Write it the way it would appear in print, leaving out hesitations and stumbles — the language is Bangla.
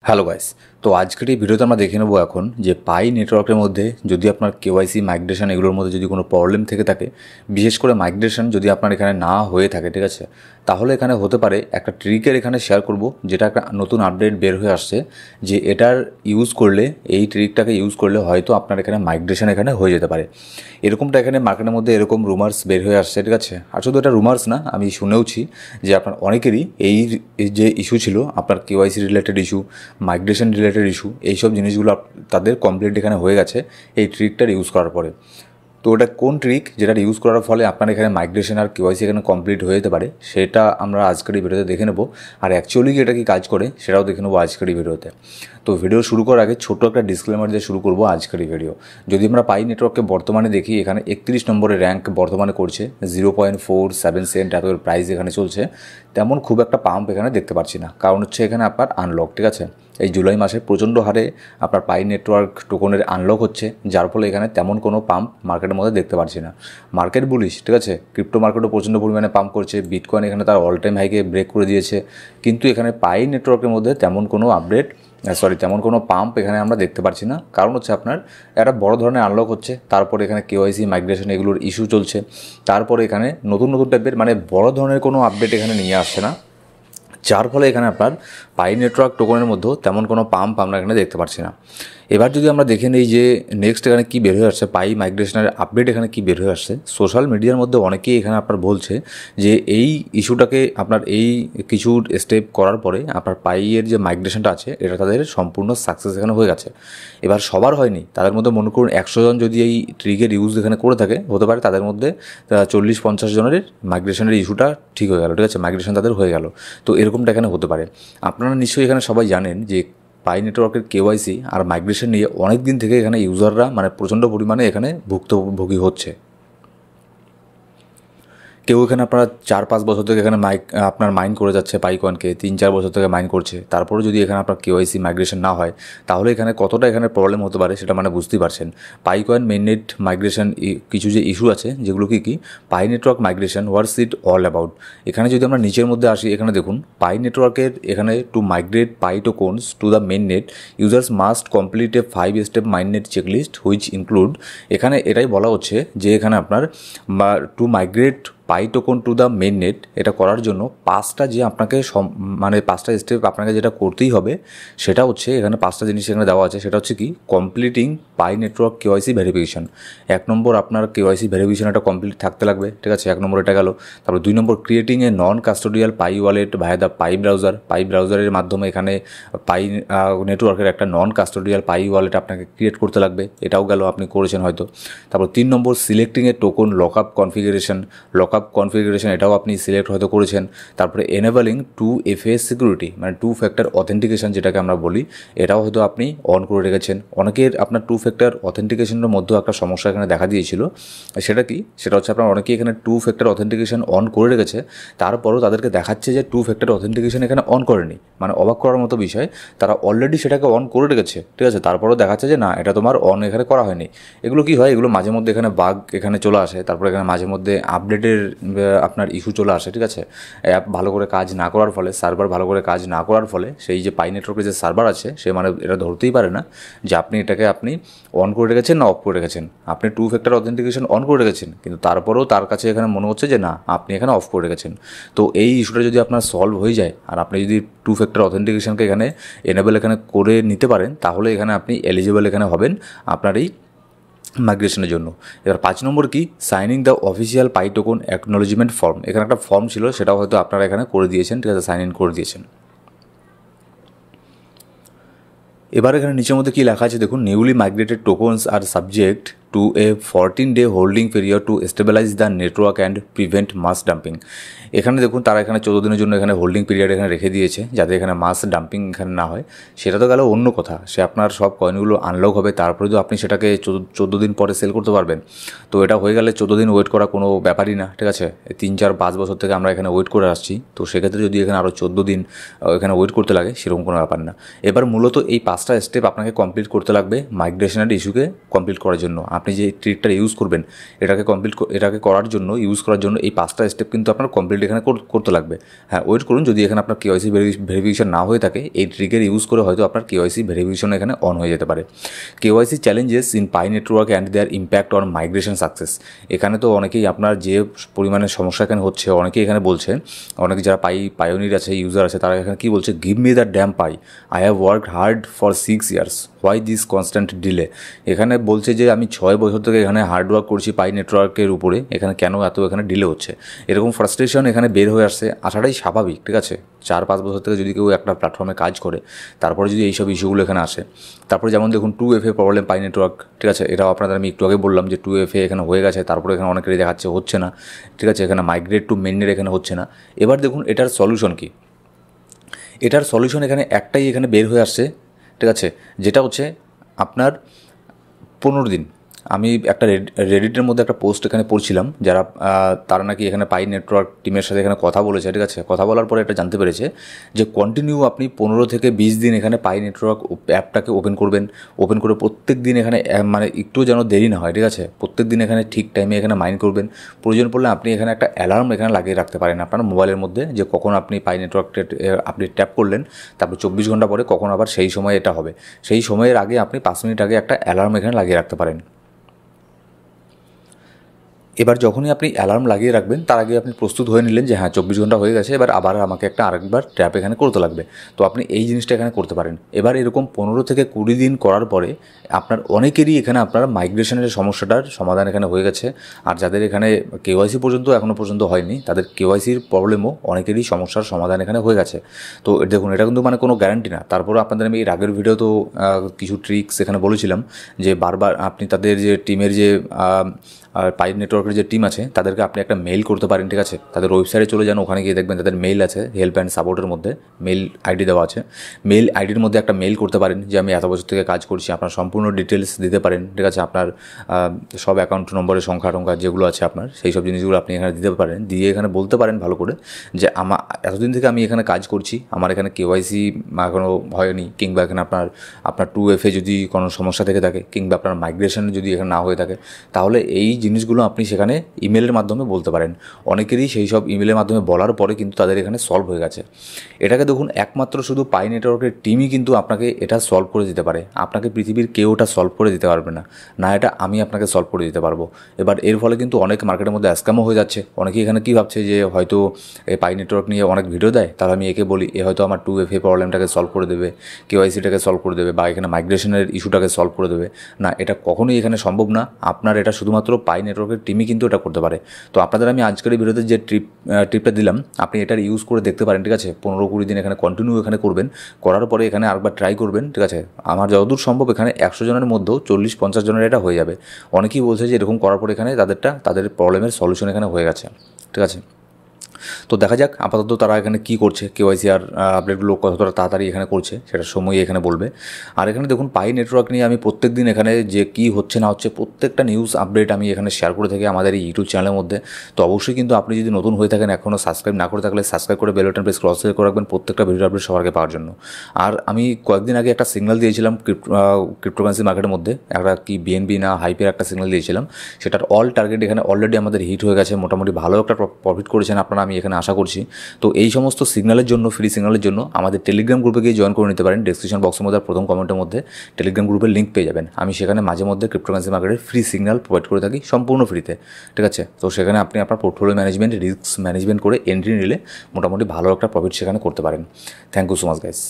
হ্যালো গাইস, তো আজকের এই ভিডিওতে আমরা দেখে নেবো এখন যে পাই নেটওয়ার্কের মধ্যে যদি আপনার কেওয়াইসি মাইগ্রেশন এগুলোর মধ্যে যদি কোনো প্রবলেম থেকে থাকে, বিশেষ করে মাইগ্রেশন যদি আপনার এখানে না হয়ে থাকে, ঠিক আছে, তাহলে এখানে হতে পারে একটা ট্রিকের এখানে শেয়ার করব, যেটা একটা নতুন আপডেট বের হয়ে আসছে যে এটার ইউজ করলে, এই ট্রিকটাকে ইউজ করলে হয়তো আপনার এখানে মাইগ্রেশন এখানে হয়ে যেতে পারে। এরকমটা এখানে মার্কেটের মধ্যে এরকম রুমার্স বের হয়ে আসছে, ঠিক আছে। আর শুধু এটা রুমার্স না, আমি শুনেওছি যে আপনার অনেকেরই এই যে ইস্যু ছিল, আপনার KYC related issue, migration related issue, এইসব জিনিসগুলো তাদের কমপ্লিট এখানে হয়ে গেছে এই ট্রিকটার ইউজ করার পরে। তো ওটা কোন ট্রিক যেটা ইউজ করার ফলে আপনার এখানে মাইগ্রেশন আর কেওয়াইসি এখানে কমপ্লিট হয়ে যেতে পারে, সেটা আমরা আজকের এই ভিডিওতে দেখে নেব। আর অ্যাকচুয়ালি এটা কি কাজ করে সেটাও দেখে নেবো আজকের এই ভিডিওতে। তো ভিডিও শুরু করার আগে ছোট্ট একটা ডিসক্লেমার দিয়ে শুরু করবো আজকের এই ভিডিও। যদি আমরা পাই নেটওয়ার্ককে বর্তমানে দেখি, এখানে 31 নম্বরে র্যাঙ্ক বর্তমানে করছে, 0.47 সেন্ট এত প্রাইস এখানে চলছে। তেমন খুব একটা পাম্প এখানে দেখতে পাচ্ছি না, কারণ হচ্ছে এখানে আপনার আনলক, ঠিক আছে। এই জুলাই মাসে প্রচণ্ড হারে আপনার পাই নেটওয়ার্ক টোকনের আনলক হচ্ছে, যার ফলে এখানে তেমন কোনো পাম্প মার্কেটের মধ্যে দেখতে পাচ্ছি না। মার্কেট বুলিশ, ঠিক আছে, ক্রিপ্টো মার্কেটও প্রচণ্ড পরিমাণে পাম্প করছে, বিটকয়েন এখানে তার অল টাইম হাইকে ব্রেক করে দিয়েছে, কিন্তু এখানে পাই নেটওয়ার্কের মধ্যে তেমন কোনো তেমন কোনো পাম্প এখানে আমরা দেখতে পাচ্ছি না। কারণ হচ্ছে আপনার একটা বড় ধরনের আনলক হচ্ছে, তারপরে এখানে কেওয়াইসি মাইগ্রেশন এগুলোর ইস্যু চলছে, তারপরে এখানে নতুন নতুন টাইপের বড় ধরনের কোনো আপডেট এখানে নিয়ে আসছে না, যার ফলে এখানে আপনার পাই নেটওয়ার্ক টোকনের মধ্যেও তেমন কোনো পাম্প আমরা এখানে দেখতে পাচ্ছি না। এবার যদি আমরা দেখে নিই যে নেক্সট এখানে কী বের হয়ে আসছে, পাই মাইগ্রেশনের আপডেট এখানে কী বের হয়ে আসছে। সোশ্যাল মিডিয়ার মধ্যে অনেকেই এখানে আপনার বলছে যে এই ইস্যুটাকে আপনার এই কিছু স্টেপ করার পরে আপনার পাইয়ের যে মাইগ্রেশনটা আছে এটা তাদের সম্পূর্ণ সাকসেস এখানে হয়ে গেছে। এবার সবার হয়নি, তাদের মধ্যে মনে করুন 100 জন যদি এই ট্রিকের ইউজ এখানে করে থাকে, হতে পারে তাদের মধ্যে 40-50 জনের মাইগ্রেশনের ইস্যুটা ঠিক হয়ে গেল, ঠিক আছে, মাইগ্রেশন তাদের হয়ে গেল। তো এরকমটা এখানে হতে পারে। আপনারা নিশ্চয়ই এখানে সবাই জানেন যে পাই নেটওয়ার্কের কেওয়াইসি আর মাইগ্রেশন নিয়ে অনেক দিন থেকে এখানে ইউজাররা প্রচণ্ড পরিমাণে এখানে ভুক্তভোগী হচ্ছে। কেউ এখানে আপনারা 4-5 বছর থেকে এখানে আপনার মাইন করে যাচ্ছে পাইকয়েনকে, 3-4 বছর থেকে মাইন করছে, তারপরে যদি এখানে আপনার কেওয়াইসি মাইগ্রেশন না হয়, তাহলে এখানে কতটা এখানে প্রবলেম হতে পারে সেটা বুঝতেই পারছেন। পাইকয়েন মেইননেট মাইগ্রেশন কিছু যে ইস্যু আছে, যেগুলো কি pi network migration, what's it all about. এখানে যদি আমরা নিচের মধ্যে আসি, এখানে দেখুন পাই নেটওয়ার্কের এখানে to migrate pi tokens to the mainnet users must complete a 5 step mainnet checklist which include. এখানে এটাই বলা হচ্ছে যে এখানে আপনার to migrate pi token to the main net, এটা করার জন্য 5টা যে আপনাকে 5টা স্টেপ আপনাকে যেটা করতেই হবে, সেটা হচ্ছে এখানে 5টা জিনিস এখানে দেওয়া আছে। সেটা হচ্ছে কি কমপ্লিটিং পাই নেটওয়ার্ক কেওয়াইসি ভেরিফিকেশন। 1 নম্বর আপনার কেওয়াইসি ভেরিফিকেশন একটা কমপ্লিট থাকতে লাগবে, ঠিক আছে, 1 নম্বর এটা গেল। তারপর 2 নম্বর creating a non custodial pi wallet via the pi browser. Pi ব্রাউজারের মাধ্যমে এখানে পাই নেটওয়ার্কের একটা নন কাস্টোডিয়াল পাই ওয়ালেট আপনাকে ক্রিয়েট করতে লাগবে, এটাও গেল, আপনি করেছেন হয়তো। তারপর 3 নম্বর selecting a token lockup configuration, configuration এটাও আপনি সিলেক্ট হয়তো করেছেন। তারপরে enabling 2FA security, 2 factor authentication যেটাকে আমরা বলি, এটাও হয়তো আপনি অন করে রেখেছেন। অনেকের আপনার 2 ফ্যাক্টর অথেন্টিকেশনের মধ্যেও একটা সমস্যা এখানে দেখা দিয়েছিল। সেটা কি, সেটা হচ্ছে আপনার অনেকেই এখানে 2 ফ্যাক্টর অথেন্টিকেশন অন করে রেখেছে, তারপরও তাদেরকে দেখাচ্ছে যে 2 ফ্যাক্টর অথেন্টিকেশন এখানে অন করেনি। অবাক করার মতো বিষয়, তারা অলরেডি সেটাকে অন করে রেখেছে, ঠিক আছে, তারপরও দেখাচ্ছে যে না, এটা তোমার অন এখানে করা হয়নি। এগুলো কি হয়, এগুলো মাঝে মধ্যে এখানে বাগ এখানে চলে আসে, তারপরে এখানে মাঝে মধ্যে আপডেটের আপনার ইস্যু চলে আসে, ঠিক আছে। অ্যাপ ভালো করে কাজ না করার ফলে, সার্ভার ভালো করে কাজ না করার ফলে, সেই যে পাই নেটওয়ার্কের যে সার্ভার আছে সে এটা ধরতেই পারে না যে আপনি এটাকে অন করে রেখেছেন না অফ করে রেখেছেন। আপনি 2 ফ্যাক্টর অথেন্টিকেশন অন করে রেখেছেন, কিন্তু তারপরেও তার কাছে এখানে মনে হচ্ছে যে না, আপনি এখানে অফ করে রেখেছেন। তো এই ইস্যুটা যদি আপনার সলভ হয়ে যায় আর আপনি যদি 2 ফ্যাক্টর অথেন্টিকেশনকে এখানে এনেবল এখানে করে নিতে পারেন, তাহলে এখানে আপনি এলিজিবল এখানে হবেন আপনার এই মাইগ্রেশনের জন্য। এবার 5 নম্বর কি signing the official pi token acknowledgement form. এখানে একটা ফর্ম ছিল, সেটাও হয়তো আপনারা এখানে করে দিয়েছেন, ঠিক আছে, সাইন ইন করে দিয়েছেন। এবার এখানে নিচের মধ্যে কী লেখা আছে দেখুন, newly migrated tokens are subject to a 14-day holding period to stabilise the network and prevent mass dumping. এখানে দেখুন তারা এখানে 14 দিনের জন্য এখানে হোল্ডিং পিরিয়ড এখানে রেখে দিয়েছে, যাতে এখানে মাস ডাম্পিং এখানে না হয়। সেটা তো গেল অন্য কথা, সে আপনার সব কয়েনগুলো আনলক হবে, তারপরে তো আপনি সেটাকে 14 দিন পরে সেল করতে পারবেন। তো এটা হয়ে গেলে 14 দিন ওয়েট করা কোনো ব্যাপারই না, ঠিক আছে। 3-4-5 বছর থেকে আমরা এখানে ওয়েট করে আসছি, তো সেক্ষেত্রে যদি এখানে আরও 14 দিন এখানে ওয়েট করতে লাগে, সেরকম কোনো ব্যাপার না। এবার মূলত এই 5টা স্টেপ আপনাকে কমপ্লিট করতে লাগবে মাইগ্রেশনের ইস্যুকে কমপ্লিট করার জন্য। আপনি আপনি যে ট্রিকটা ইউজ করবেন এটাকে করার জন্য ইউজ করার জন্য এই 5টা স্টেপ কিন্তু আপনার কমপ্লিট এখানে করতে লাগবে। হ্যাঁ, ওয়েট করুন, যদি এখানে আপনার কেওয়াইসি ভেরিফিকেশন না হয়ে থাকে এই ট্রিকের ইউজ করে হয়তো আপনার কেওয়াইসি ভেরিফিকেশন এখানে অন হয়ে যেতে পারে। KYC challenges in Pi network and their impact on migration success. এখানে তো অনেকেই আপনার যে পরিমাণে সমস্যা এখানে হচ্ছে, অনেকেই এখানে বলছে, অনেকে যারা পাইওনির আছে, ইউজার আছে, তারা এখানে কী বলছে, give me the damn Pi, I have worked hard for 6 years, why this constant delay. এখানে বলছে যে আমি 6 বছর থেকে এখানে হার্ডওয়ার্ক করছি পাই নেটওয়ার্কের উপরে, এখানে কেন এখানে ডিলে হচ্ছে। এরকম ফ্রাস্ট্রেশন এখানে বের হয়ে আসছে, আসাটাই স্বাভাবিক, ঠিক আছে। 4-5 বছর থেকে যদি কেউ একটা প্ল্যাটফর্মে কাজ করে, তারপরে যদি এইসব ইস্যুগুলো এখানে আসে, তারপরে যেমন দেখুন 2FA প্রবলেম পাই নেটওয়ার্ক, ঠিক আছে, এটাও আপনাদের আমি একটু আগে বললাম যে 2FA এখানে হয়ে গেছে, তারপরে এখানে অনেকেরই দেখাচ্ছে হচ্ছে না, ঠিক আছে, এখানে মাইগ্রেট টু মেইনের এখানে হচ্ছে না। এবার দেখুন এটার সলিউশন কী। এটার সলিউশন এখানে একটাই এখানে বের হয়ে আসছে, ঠিক আছে, যেটা হচ্ছে আপনার 15 দিন। আমি একটা রেডিটের মধ্যে একটা পোস্ট এখানে পড়ছিলাম, যারা তারা নাকি এখানে পাই নেটওয়ার্ক টিমের সাথে এখানে কথা বলেছে, ঠিক আছে। কথা বলার পরে এটা জানতে পেরেছে যে কন্টিনিউ আপনি 15 থেকে 20 দিন এখানে পাই নেটওয়ার্ক অ্যাপটাকে ওপেন করবেন। ওপেন করে প্রত্যেক দিন এখানে মানে একটু যেন দেরি না হয়, ঠিক আছে, প্রত্যেক দিন এখানে ঠিক টাইমে এখানে মাইন করবেন। প্রয়োজন পড়লে আপনি এখানে একটা অ্যালার্ম এখানে লাগিয়ে রাখতে পারেন আপনার মোবাইলের মধ্যে, যে কখন আপনি পাই নেটওয়ার্কটা আপনি ট্যাপ করলেন, তারপর 24 ঘন্টা পরে কখন আবার সেই সময় এটা হবে, সেই সময়ের আগে আপনি 5 মিনিট আগে একটা অ্যালার্ম এখানে লাগিয়ে রাখতে পারেন। এবার যখনই আপনি অ্যালার্ম লাগিয়ে রাখবেন, তার আগে আপনি প্রস্তুত হয়ে নিলেন যে হ্যাঁ 24 ঘন্টা হয়ে গেছে, এবার আবার আমাকে আরেকবার ট্র্যাপ এখানে করতে লাগবে, তো আপনি এই জিনিসটা এখানে করতে পারেন। এবার এরকম 15 থেকে 20 দিন করার পরে আপনার অনেকেরই এখানে আপনার মাইগ্রেশনের সমস্যাটার সমাধান এখানে হয়ে গেছে। আর যাদের এখানে কেওয়াইসি এখনও পর্যন্ত হয়নি, তাদের কেওয়াইসির প্রবলেমও অনেকেরই সমস্যার সমাধান এখানে হয়ে গেছে। তো দেখুন এটা কিন্তু মানে কোনো গ্যারান্টি না। তারপরে আপনাদের আমি এর আগের ভিডিও তো কিছু ট্রিক্স এখানে বলেছিলাম যে বারবার আপনি তাদের যে টিমের যে পাই নেটওয়ার্কের যে টিম আছে তাদেরকে আপনি একটা মেইল করতে পারেন, ঠিক আছে। তাদের ওয়েবসাইটে চলে যান, ওখানে গিয়ে দেখবেন তাদের মেইল আছে, হেল্প অ্যান্ড সাপোর্টের মধ্যে মেইল আইডি দেওয়া আছে। মেইল আইডির মধ্যে একটা মেইল করতে পারেন যে আমি এত বছর থেকে কাজ করছি, আপনার সম্পূর্ণ ডিটেলস দিতে পারেন, ঠিক আছে। আপনার সব অ্যাকাউন্ট নম্বরের সংখ্যা যেগুলো আছে আপনার, সেই সব জিনিসগুলো আপনি এখানে দিতে পারেন। দিয়ে এখানে বলতে পারেন ভালো করে যে এতদিন থেকে আমি এখানে কাজ করছি, আমার এখানে কেওয়াইসি এখনও হয়নি, কিংবা এখানে আপনার 2FA যদি কোনো সমস্যা থেকে থাকে, কিংবা আপনার মাইগ্রেশন যদি এখানে না হয়ে থাকে, তাহলে এই জিনিসগুলো আপনি সেখানে ইমেলের মাধ্যমে বলতে পারেন। অনেকেরই সেই সব ইমেলের মাধ্যমে বলার পরে কিন্তু তাদের এখানে সলভ হয়ে গেছে। এটাকে দেখুন একমাত্র শুধু পাই নেটওয়ার্কের টিমই কিন্তু আপনাকে এটা সলভ করে দিতে পারে, আপনাকে পৃথিবীর কেউ এটা সলভ করে দিতে পারবে না, না এটা আমি আপনাকে সলভ করে দিতে পারবো। এবার এর ফলে কিন্তু অনেক মার্কেটের মধ্যে স্ক্যামও হয়ে যাচ্ছে। অনেকেই এখানে কী ভাবছে যে হয়তো এই পাই নেটওয়ার্ক নিয়ে অনেক ভিডিও দেয়, তাহলে আমি একে বলি এ হয়তো আমার 2FA প্রবলেমটাকে সলভ করে দেবে, কেওয়াইসিটাকে সলভ করে দেবে, বা এখানে মাইগ্রেশনের ইস্যুটাকে সলভ করে দেবে। না, এটা কখনোই এখানে সম্ভব না। আপনার এটা শুধুমাত্র পাই নেটওয়ার্কের টিমই কিন্তু এটা করতে পারে। তো আপনাদের আমি আজকের এই ভিডিওতে যে টিপটা দিলাম, আপনি এটার ইউজ করে দেখতে পারেন, ঠিক আছে। 15-20 দিন এখানে কন্টিনিউ এখানে করবেন, করার পরে এখানে আরেকবার ট্রাই করবেন, ঠিক আছে। আমার যতদূর সম্ভব এখানে 100 জনের মধ্যেও 40-50 জনের এটা হয়ে যাবে। অনেকেই বলছে যে এরকম করার পরে এখানে তাদের প্রবলেমের সলিউশন এখানে হয়ে গেছে, ঠিক আছে। তো দেখা যাক আপাতত তারা এখানে কী করছে, কেওয়াইসি আর আপডেটগুলো কতটা তাড়াতাড়ি এখানে করছে সেটার সময় এখানে বলবে। আর এখানে দেখুন পাই নেটওয়ার্ক নিয়ে আমি প্রত্যেক দিন এখানে যে কী হচ্ছে না হচ্ছে প্রত্যেকটা নিউজ আপডেট আমি এখানে শেয়ার করে থাকি আমাদের এই ইউটিউব চ্যানেলের মধ্যে। তো অবশ্যই কিন্তু আপনি যদি নতুন হয়ে থাকেন, এখনও সাবস্ক্রাইব না করে থাকলে সাবস্ক্রাইব করে বেল বাটন প্রেস করে রাখবেন প্রত্যেকটা ভিডিও আপডেট সবার আগে পাওয়ার জন্য। আর আমি কয়েকদিন আগে একটা সিগন্যাল দিয়েছিলাম ক্রিপ্টোকারেন্সি মার্কেটের মধ্যে, একটা কি বিএনবি না হাইপের একটা সিগন্যাল দিয়েছিলাম, সেটার অল টার্গেট এখানে অলরেডি আমাদের হিট হয়ে গেছে, মোটামুটি ভালো একটা প্রফিট করেছেন আপনারা, আমি এখানে আশা করছি। তো এই সমস্ত সিগন্যালের জন্য, ফ্রি সিগন্যালের জন্য আমাদের টেলিগ্রাম গ্রুপে গিয়ে জয়েন করে নিতে পারেন। ডেসক্রিপশন বক্সের মধ্যে প্রথম কমেন্টের মধ্যে টেলিগ্রাম গ্রুপের লিঙ্ক পেয়ে যাবেন। আমি সেখানে মাঝে মধ্যে ক্রিপ্টোকারেন্সি মার্কেটের ফ্রি সিগন্যাল প্রোভাইড করে থাকি সম্পূর্ণ ফ্রিতে, ঠিক আছে। তো সেখানে আপনি আপনার পোর্টফোলিও ম্যানেজমেন্ট, রিস্ক ম্যানেজমেন্ট করে এন্ট্রি নিলে মোটামুটি ভালো একটা প্রফিট সেখানে করতে পারেন। Thank you so much guys.